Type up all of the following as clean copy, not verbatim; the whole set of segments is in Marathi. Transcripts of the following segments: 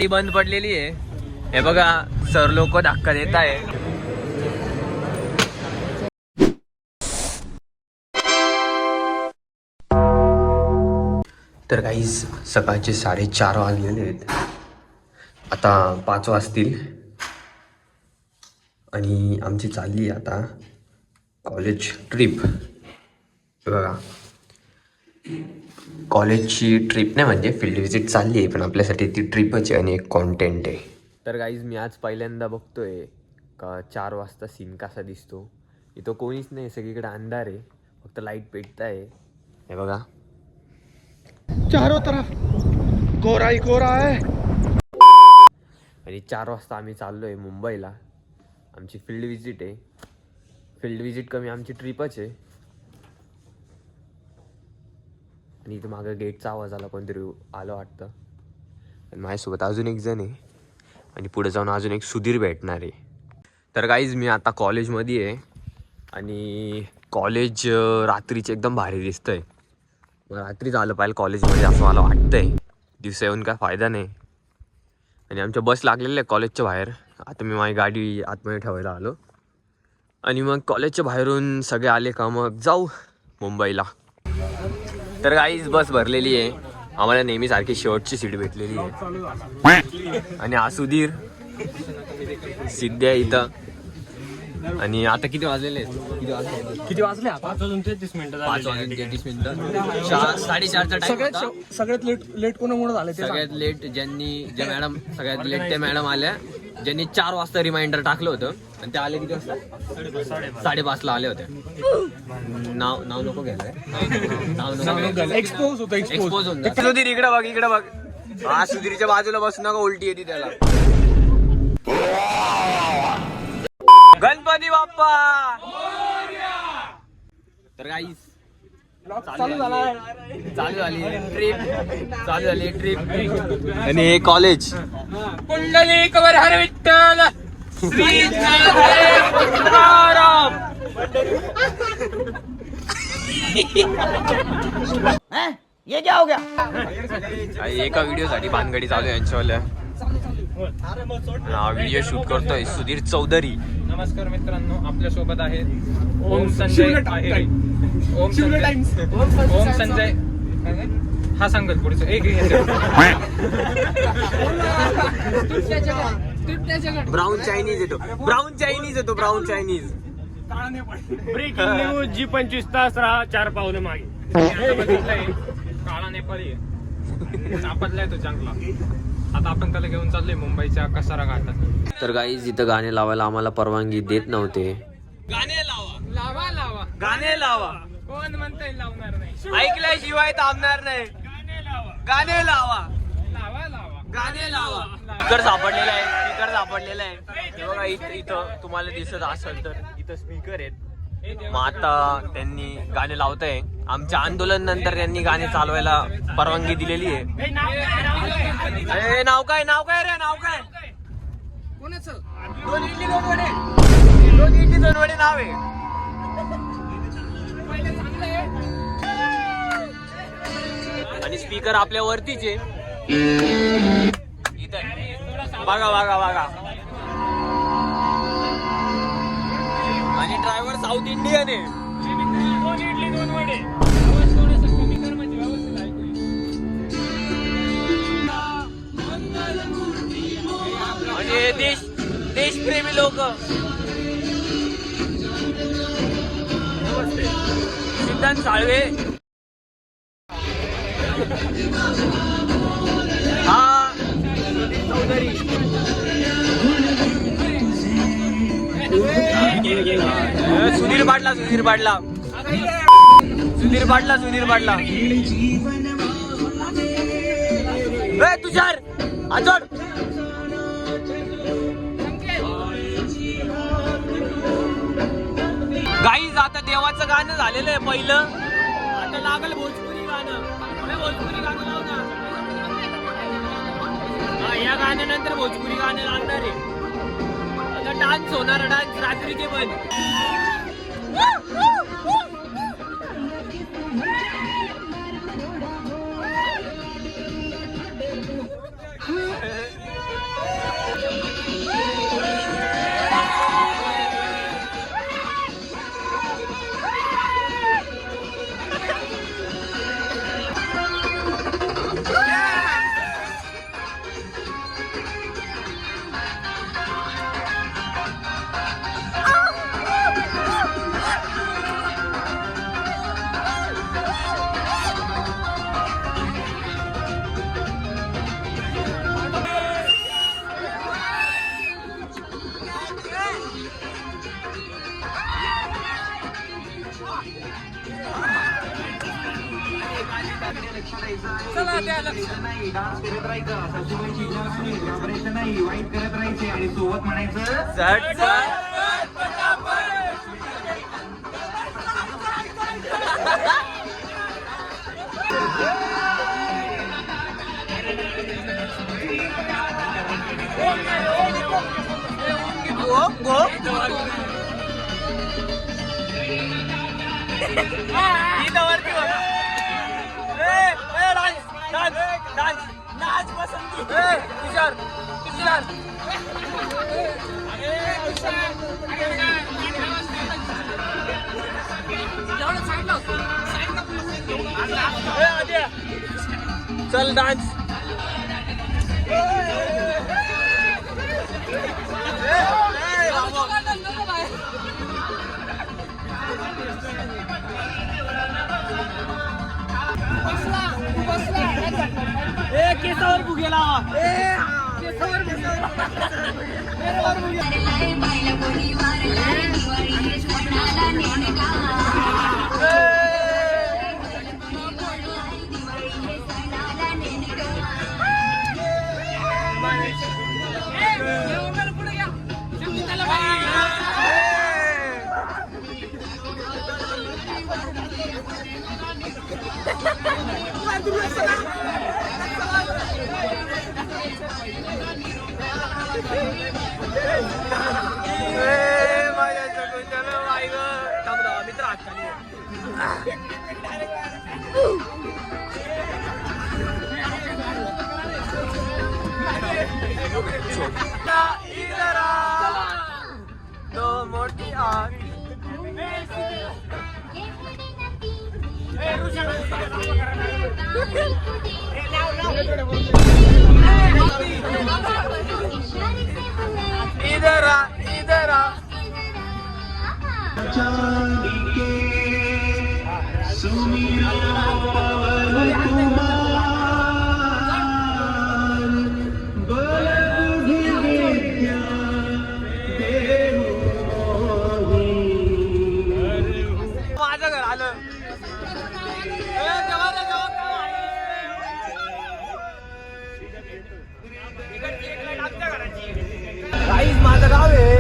ती बंद पडलेली आहे. हे बघा सर लोक धक्का देत आहे. तर गाईज सकाळचे 4:30 वाजलेले आहेत. आता 5 वाजतील आणि आमची चालली आता कॉलेज ट्रिप. बघा कॉलेजची ट्रिप नाही म्हणजे फील्ड विजिट चालली आहे, पण आपल्यासाठी ती ट्रिपच आहे आणि एक कॉन्टेंट आहे. तर गाईज मी आज पहिल्यांदा बघतोय का 4 वाजता सीन कसा दिसतो. इथं कोणीच नाही, सगळीकडे अंधार आहे, फक्त लाईट पेटत आहे. हे बघा चारों तरफ कोरा ही कोरा आहे. आणि 4 वाजता आम्ही चाललोय मुंबईला. आमची फील्ड विजिट आहे. फील्ड विजिट कमी आमची ट्रिपच आहे. आणि इथं मागं गेटचा आवाज आला, कोणतरी आलं वाटतं. आणि माझ्यासोबत अजून एक जण आहे आणि पुढे जाऊन अजून एक सुधीर भेटणार आहे. तर गाईज मी आता कॉलेजमध्ये आहे आणि कॉलेज रात्रीचं एकदम भारी दिसतंय. रात्रीच आलं पाहिजे कॉलेजमध्ये असं मला वाटतंय. दिवसा येऊन काय फायदा नाही. आणि आमच्या बस लागलेल्या आहे कॉलेजच्या बाहेर. आता मी माझी गाडी आतमध्ये ठेवायला आलो आणि मग कॉलेजच्या बाहेरून सगळे आले का मग जाऊ मुंबईला. तर गाईज बस भरलेली आहे. आम्हाला नेहमी सारखी शेवटची सीट भेटलेली आहे. आणि हा सुधीर सिद्ध्या इथं. आणि आता किती वाजलेले आहेत? किती वाजले? 5:33 मिनिटं. 5:33 मिनिटं. 4:30चा टाइम होता. सगळ्यात लेट कोणामुळे झालं? सगळ्यात लेट सगळ्यात लेट त्या मॅडम आल्या ज्यांनी 4 वाजता रिमाइंडर टाकलं होतं. आणि ते आले किती वाजता? 5:30ला आले होते. नाव नको घ्यायला. एक्सपोज होतं. सुधीर इकडे बघ. हा सुधीरच्या बाजूला बसून नका, उलटी येते त्याला. गणपती बाप्पा. तर गाईस चालू झाली ट्रिप आणि हे कॉलेज. पुंडलिकवर हर विठ्ठल श्री ये क्या हो गया? एका व्हिडिओ साठी भानगडी चालू आहे यांच्यावाल्या. व्हिडिओ शूट करतोय सुधीर चौधरी. नमस्कार मित्रांनो, आपल्या सोबत आहे ओम संजय. ओम संजय हा सांगत पुढचं एक ब्राऊन चायनीज येतो. Brown Chinese. Breaking news G25 तास राहा 4 पावलं मागे. काळा नेपाळी सापडलाय तो चांगला. आता आपण त्याला घेऊन चाललोय मुंबईच्या कसारा घाटात. तर गाईज इथं गाणे लावायला आम्हाला परवानगी देत नव्हते. गाणे लावा गाणे लावा. कोण म्हणतंय लावणार नाही? ऐकल्याशिवाय थांबणार नाही. गाणे लावा. गाणे लावा. स्पीकर सापडलेला आहे. हे बघा इथं तुम्हाला दिसत असेल तर इथं स्पीकर आहेत. मग आता त्यांनी गाणे लावताय. आमच्या आंदोलन नंतर त्यांनी गाणे चालवायला परवानगी दिलेली आहे. नाव काय रे? कोणाचं? 2 इडली 2 वडे नाव आहे. आणि स्पीकर आपल्या वरतीच आहे. इथं बघा. आणि ड्रायव्हर साऊथ इंडियन आहे. 2 इडली 2 वडे. आणि देशप्रेमी लोक. सिद्धांत साळवे. हा चौधरी. सुधीर पाटला. तुषार आजोड. गाईज आता देवाचं गाणं झालेलं आहे पहिलं. आता लागल भोजपुरी गाणं. भोजपुरी गाणं लाव ना. या गाण्यानंतर भोजपुरी गाणं लागणार आहे. आता डान्स होणार. डान्स रात्रीचे पण. डान्स करत राहायचं सासूबाईची इच्छा असली घाबरायचं नाही वाईट करत राहायचे आणि सोबत म्हणायचं चल डान्स केसावर बुगेला मोठी आग इधर आ इधर आ माझं घर आलं माझं गाव आहे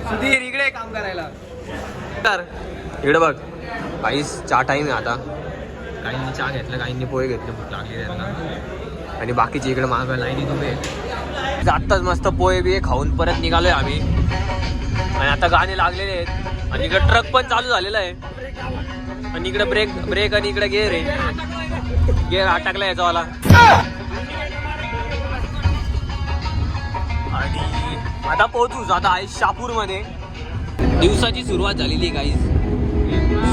सुधीर इकडे काम करायला इकडे बघ काहीच चहा टाईम आहे आता काहींनी चहा घेतला काहींनी पोहे घेतले भूक लागली त्यांना आणि बाकीचे इकडे मागं लाईनीत उभे आत्ताच मस्त पोहे बिहे खाऊन परत निघालोय आम्ही आणि आता गाणे लागलेले आहेत आणि इकडे ट्रक पण चालू झालेला आहे आणि इकडे ब्रेक आणि इकडे गेअर आहे गेअर अटकला याचावाला आणि आता पोहोचू आता आहे शहापूरमध्ये दिवसाची सुरुवात झालेली आहे गाईज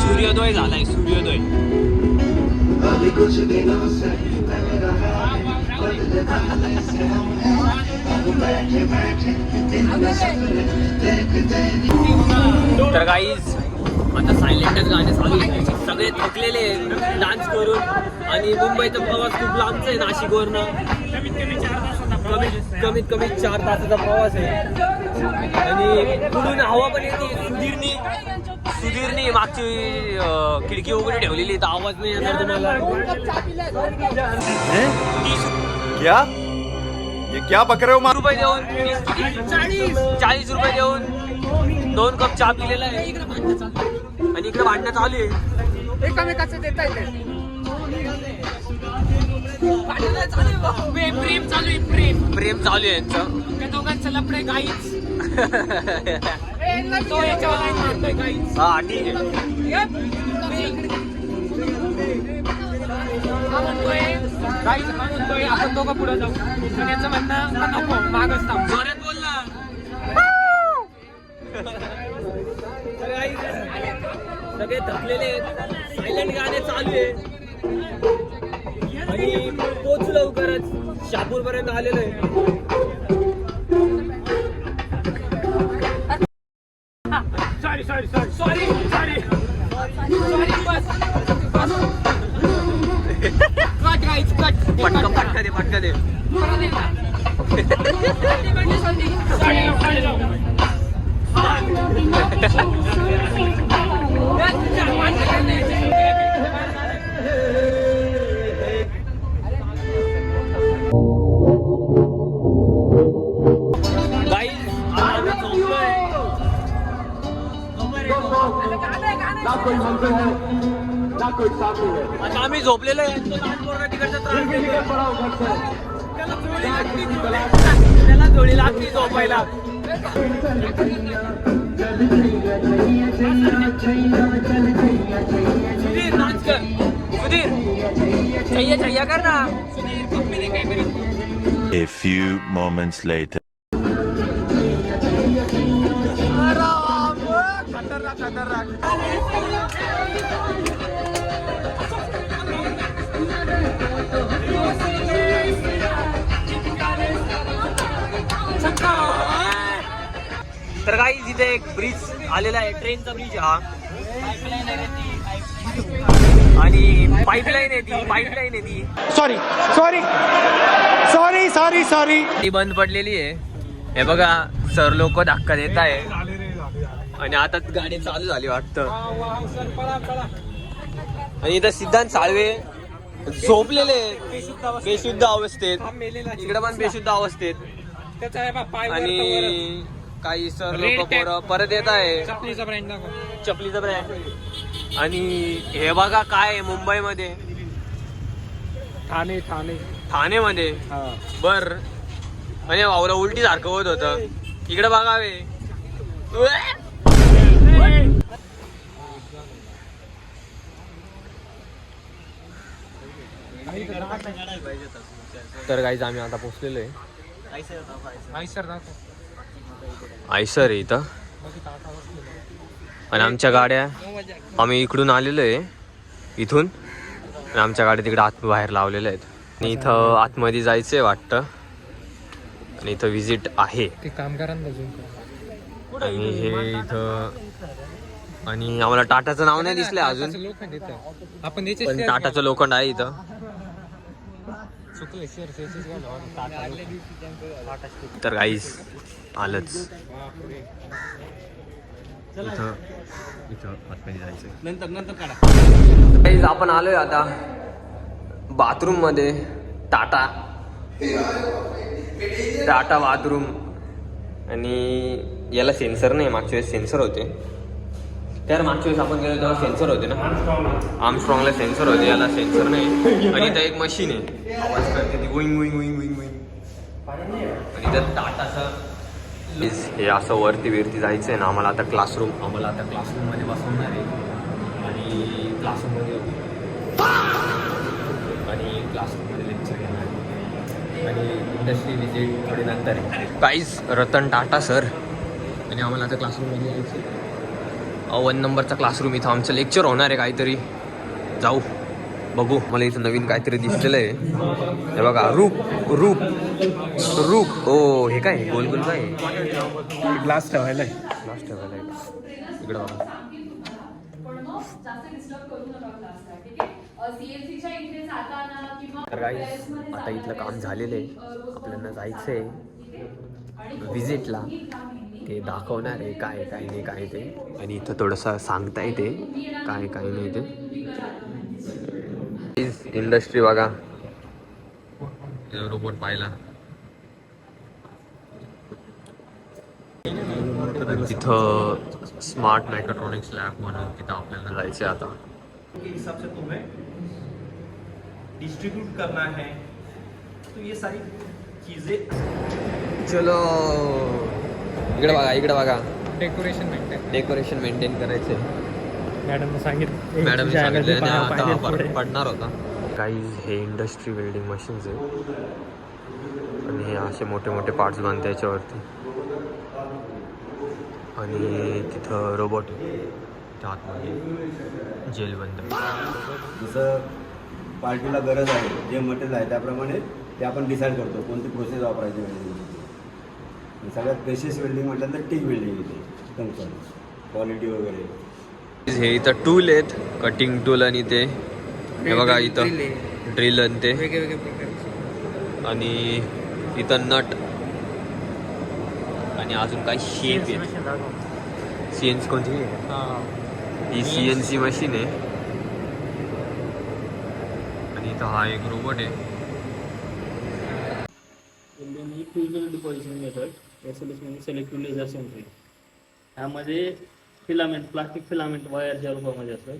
सूर्योदय झालाय सूर्योदय तर गाईज आता सायलेंटच गाणे चालू आहे सगळे थकलेले डान्स करून आणि मुंबईचा प्रवास खूप लांबचा आहे नाशिकवरनं कमीत कमी 4 तासाचा प्रवास आहे आणि पुढून हवा पण येते सुधीरनी मागची खिडकी उघडी ठेवलेली तर आवाज नाही येणार तुम्हाला क्या ये क्या बक रहे हो रुपये देऊन 40 रुपये देऊन 2 कप चहा पिलेला आहे आणि इकडे भांडणं चालू आहे एकामेकाचं देता येते प्रेम चालू आहे यांचं त्या दोघांचं लपडे गाईच तो याच्यावर मारतोय गाईच हा ठीक आहे म्हणतोय आपण दोघं पुढे जाऊ पण याचं म्हणणं का नको मागच थांब जोरात बोल ना सगळे थकलेले आहेत सायलेंट गाणे चालू आहे आणि पोचू लवकरच शहापूर पर्यंत आलेलो आहे सॉरी पटका दे आम्ही झोपलेलो आहे त्याला जोडी लागली झोपायला. सुधीर नाच कर, सुधीर छैया छैया कर ना. A few moments later. तर काही तिथे एक ब्रिज आलेला आहे, ट्रेनचा ब्रिज हा. आणि पाईपलाईन आहे ती सॉरी ती बंद पडलेली आहे. हे बघा सर लोक धक्का देत आहे आणि आता गाडी चालू झाली वाटतं. आणि इथं सिद्धांत साळवे झोपलेले बेशुद्ध अवस्थेत, इकडे पण बेशुद्ध अवस्थेत. आणि काही सर लोक परत येत आहे. चपलीचा ब्रँड. आणि हे बघा काय आहे मुंबईमध्ये, ठाणे मध्ये बर. आणि वावरा उलटी सारखं होत होतं. इकडे बघावे तर काहीच आम्ही आता पोचलेलो आहे. आयसर आहे इथं. आणि आमच्या गाड्या आम्ही इकडून आलेलो आहे इथून. आणि आमच्या गाड्या तिकडे आत बाहेर लावलेल्या आहेत. आणि इथं आतमध्ये जायचं आहे वाटतं. आणि इथं विजिट आहे आणि हे इथं. आणि आम्हाला टाटाचं नाव नाही दिसलंय अजून, पण टाटाचं लोखंड आहे इथं. तर गाईस आलंच इथं आतमध्ये जायचं. नंतर आपण आलोय आता बाथरूम मध्ये. टाटा बाथरूम. आणि याला सेन्सर नाही, मागच्या वेळेस सेन्सर होते. त्यावर मागच्या वेळेस आपण गेलो तेव्हा सेन्सर होते ना, आर्मस्ट्रॉंगला सेन्सर होते, याला सेन्सर नाही. आणि इथं एक मशीन आहे, आवाज करते ती wing wing wing wing wing. आणि इथं टाटाचं हे असं वरती जायचं आहे ना. आम्हाला आता क्लासरूममध्ये बसवणार आहे. आणि क्लासरूममध्ये लेक्चर घेणार आहे. आणि इंडस्ट्री विजिट थोडी नंतर आहे. काहीच रतन टाटा सर. आणि आम्हाला आता क्लासरूममध्ये जायचं. 1 नंबरचा क्लासरूम, इथं आमचं लेक्चर होणार आहे काहीतरी. जाऊ बघू. मला इथं नवीन काहीतरी दिसलेलं आहे. हे बघा रूप. ओ हे काय गोल गोल काय ग्लास ठेवायला आहे. इकडे बघा. तर गाईस आता इथलं काम झालेलं आहे. आपल्याला जायचं आहे विजिटला. ते दाखवणार आहे काय नाही ते. आणि इथं थोडंसं सांगता येते काय नाही ते. इंडस्ट्री बघा, रोबोट पाहिला. तिथं स्मार्ट मेकाट्रॉनिक्स लॅब म्हणून तिथं आपल्याला जायचं आता. हिसाब से तुम्हें डिस्ट्रीब्यूट करना है, तो ये सारी चीजें. चलो इकडे बघा. डेकोरेशन मेंटेन करायचे. मॅडम सांगितलं आणि आता पडणार होता. काही हे इंडस्ट्री वेल्डिंग मशीन्स आहे. आणि हे असे मोठे मोठे पार्ट्स बनतात त्याच्यावरती. आणि तिथं रोबोट त्या आतमध्ये जेल बंद. जसं पार्टीला गरज आहे, जे मटेरियल आहे त्याप्रमाणे ते आपण डिसाईड करतो कोणती प्रोसेस वापरायची वेल्डिंग. सगळ्यात बेसिस वेल्डिंग म्हटलं तर टिक वेल्डिंग येते, क्वालिटी वगैरे. हे इथं टूल आहेत, कटिंग टूल. आणि ते हे बघा इथं ड्रिल आणि ते. आणि इथं नट. आणि अजून काही शेप आहेत. सीएनसी कोणती ही सीएनसी मशीन आहे. आणि इथं हा एक रोबोट आहे. फ्युजल डिपॉझिशन मेथड, SLS म्हणजे सिलेक्टिव्ह लेझर सेन्सरिंग. ह्यामध्ये फिलामेंट, प्लास्टिक फिलामेंट वायरच्या रूपामध्ये असतात.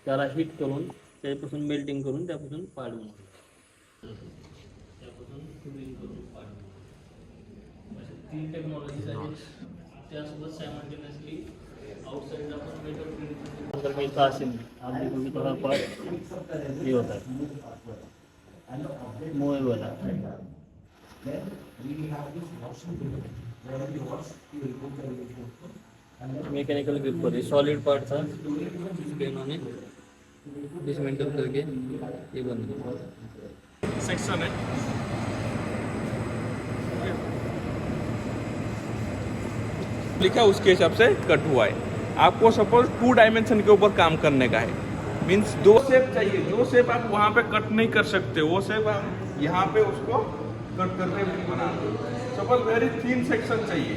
त्याला हिट करून त्यापासून मेल्टिंग करून त्यापासून पाडून त्यापासून करून पाडून अशा 3 टेक्नॉलॉजीज आहेत. त्यासोबत सायमल्टेनियसली आउटसाईडला पण मेटल प्रिंटिंग जर काही त्रास असेल आधी तुम्ही थोडा पार्ट हे होत आहे मूवेबल आहे. मेकॅनिकल ग्रिप पर सॉलिड पार्ट था इन्होंने डिसमेंटल करके ये बंद सेक्शन है लिखा उसके हिसाब से कट हुआ है. आपको सपोज 2 डायमेंशन के ऊपर काम करने का है, मीन्स 2 शेप चाहिए. जो शेप आप वहाँ पे कट नहीं कर सकते वो शेप आप यहाँ पे उसको कट करके बना दो. सपोज वेरी थिन सेक्शन चाहिए.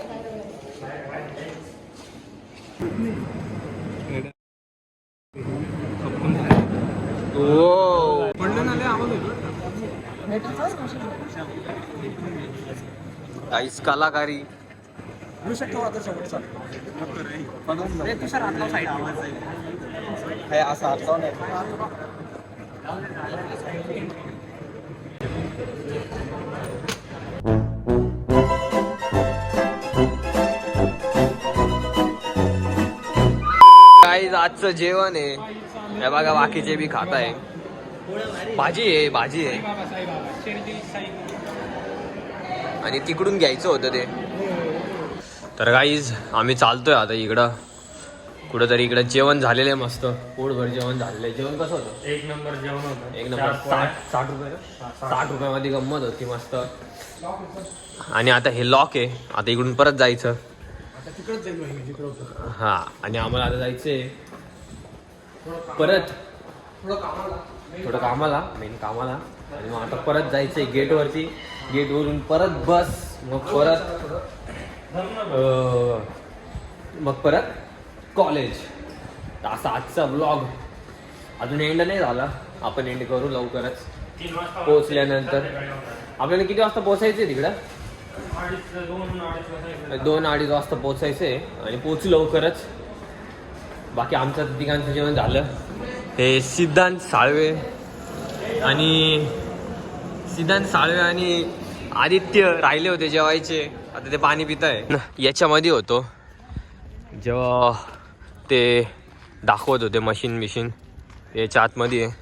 काहीच कलाकारी. आजचं जेवण आहे हे बघा, बाकीचे बी खात आहे. भाजी आहे आणि तिकडून घ्यायचं होतं ते. तर गाईज आम्ही चालतोय आता इकडं कुठंतरी. इकडं जेवण झालेलं आहे मस्त, पोटभर जेवण झालेलं आहे. जेवण कसं होतं? 1 नंबर जेवण होतं. 1 नंबर. 60 रुपये 60 रुपयामध्ये गंमत होती मस्त. आणि आता हे लॉक आहे, आता इकडून परत जायचं. हा, आणि आम्हाला आता जायचंय परत थोडं कामाला, मेन कामाला. आणि मग आता परत जायचंय गेटवरती. गेटवरून परत बस, मग परत कॉलेज. असा आजचा ब्लॉग अजून एंड नाही झाला, आपण एंड करू लवकरच. पोहोचल्यानंतर आपल्याला किती वाजता पोहोचायचंय तिकडं? 2-2:30 वाजता पोचायचंय आणि पोचू लवकरच. बाकी आमचं तिघांचं जेवण झालं. हे सिद्धांत साळवे आणि आदित्य राहिले होते जेवायचे. आता ते पाणी पित आहे. याच्यामध्ये होतो जेव्हा ते दाखवत होते मशीन याच्या आतमध्ये आहे.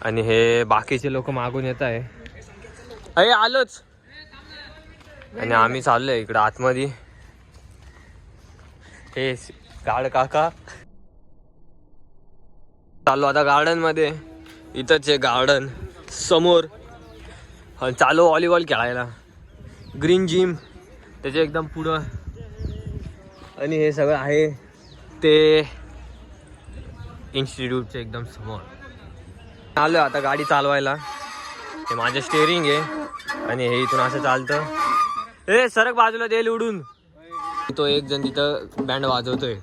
आणि हे बाकीचे लोक मागून येत आहे. अरे आलोच. आणि आम्ही चाललोय इकडं आतमध्ये. हे गाड काका चाललो आता गार्डन मध्ये. इथंच आहे गार्डन समोर. चालू व्हॉलीबॉल खेळायला. ग्रीन जिम त्याच्या एकदम पुढं. आणि हे सगळं आहे ते इन्स्टिट्यूटच्या एकदम समोर. आलो आता गाडी चालवायला. हे माझं स्टेअरिंग आहे आणि हे इथून असं चालतं. ए सरक बाजूला देईल उडून. तो एक जण तिथं बँड वाजवतोय.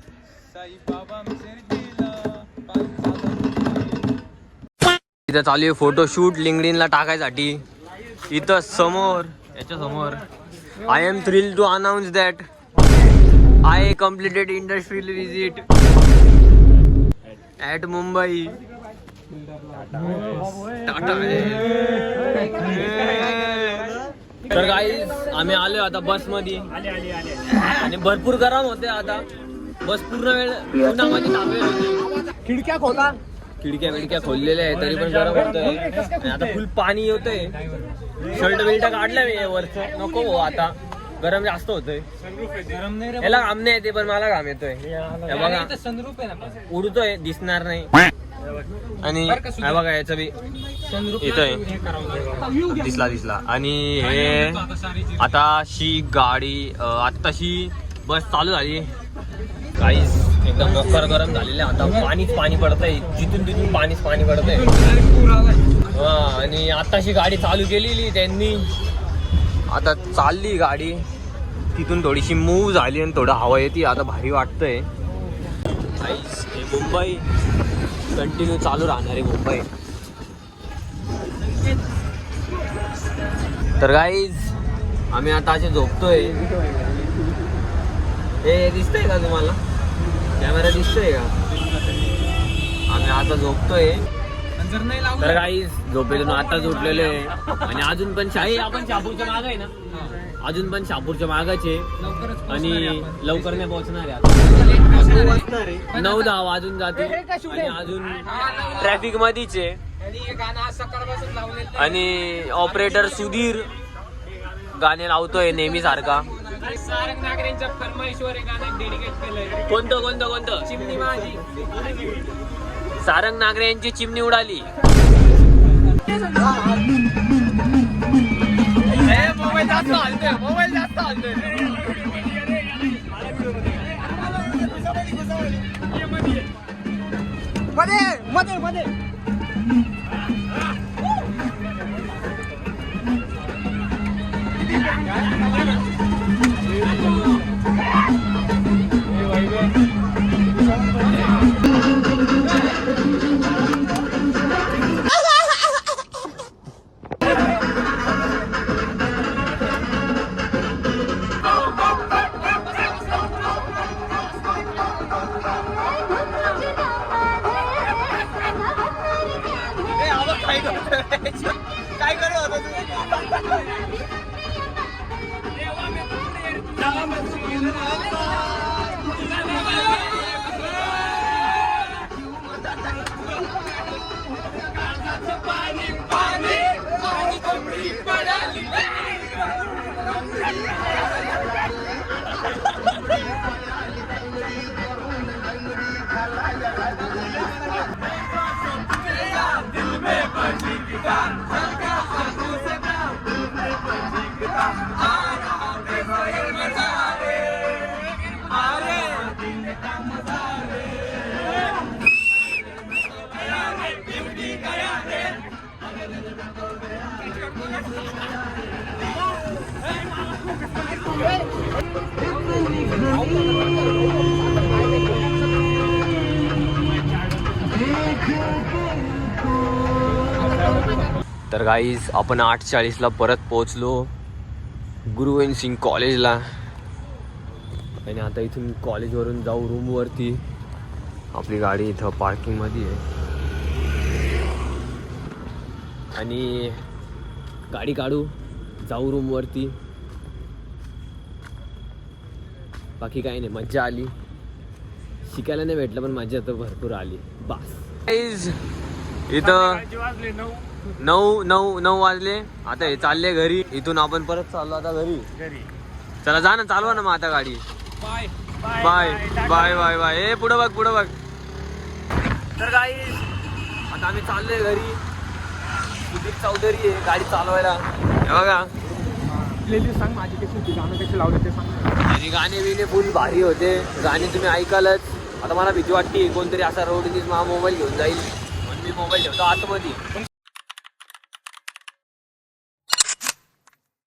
इथं चालू आहे फोटोशूट लिंक्डइनला टाकायसाठी. इथं समोर, याच्या समोर, I am thrilled to announce that I completed industrial visit at Mumbai. तर गाईज आम्ही आलो आता बसमध्ये. आणि भरपूर गरम होते आता. बस पूर्ण वेळ उन्हामध्ये थांबलेली होती. खिडक्या खोललेल्या आहे तरी पण गरम होतंय. आणि आता फुल पाणी येतंय. शर्ट बिल्ट काढलं मी वरचं. नको हो आता, गरम जास्त होतोय. याला घाम नाही येते पण मला घाम येतोय. बघा उडतोय, दिसणार नाही. आणि हे बघा याचं बी येतोय, दिसला. आणि हे आताशी गाडी, आत्ताशी बस चालू झाली. काहीच एकदम मोकर गरम झालेले. आता पाणी पडतंय, जिथून तिथून पाणी पडतंय. हा, आणि आताशी गाडी चालू केलेली त्यांनी. आता चालली गाडी. तिथून थोडीशी मूव झाली आणि थोडं हवा येते. आता भारी वाटतंय. काहीच हे मुंबई कंटिन्यू चालू राहणार आहे मुंबई. तर गाईज आम्ही आता असे झोपतोय. हे दिसतंय का तुम्हाला? कॅमेरा दिसतोय का? आम्ही आणि आता झोपतोय. जर नाही लावलं तर काही झोपेतून आताच उठलेलो आहे आणि अजून पण आपण शहापूरच्या माग आहे ना, अजून पण शहापूरच्या मागाचे आणि लवकर नाही पोहोचणार आहे. 9-10 वाजून जाते आणि अजून ट्रॅफिक मध्येच आहे. आणि हे गाणं आज सकाळपासून लावलेलं आणि ऑपरेटर सुधीर गाणे लावतोय नेहमी सारखा. सारंग नागरेंच्या फरमाईशवर हे गाणं डेडिकेट केलंय. कोणतं चिमणी माझी. सारंग नागरे यांची चिमणी उडाली. मोबाईल जास्त हलतोय. मध्ये काय करत होता तर गाईज आपण 8:40ला परत पोहोचलो गुरु गोविंद सिंग कॉलेजला. आणि आता इथून कॉलेजवरून जाऊ रूमवरती. आपली गाडी इथं पार्किंगमध्ये आहे आणि गाडी काढू जाऊ रूमवरती. बाकी काही नाही, मज्जा आली. शिकायला नाही भेटलं पण मज्जा तर भरपूर आली. बस इथं 9 वाजले. आता हे चालले घरी. इथून आपण परत चाललो आता घरी. चला जा ना, चालवा ना मग आता गाडी. Bye bye bye bye bye. ए पुढं बघ. तर काही आता आम्ही चाललोय घरी. सुदीप चौधरी आहे गाडी चालवायला. हे बघा प्लेलिस्ट सांग माझी कशी होती, गाणं कशी लावले ते सांग. आणि गाणे बिणे फुल भारी होते. गाणे तुम्ही ऐकालच. आता मला भीती वाटते कोणतरी असा रोडनीच माझा मोबाईल घेऊन जाईल. मी मोबाईल ठेवतो आतमध्ये.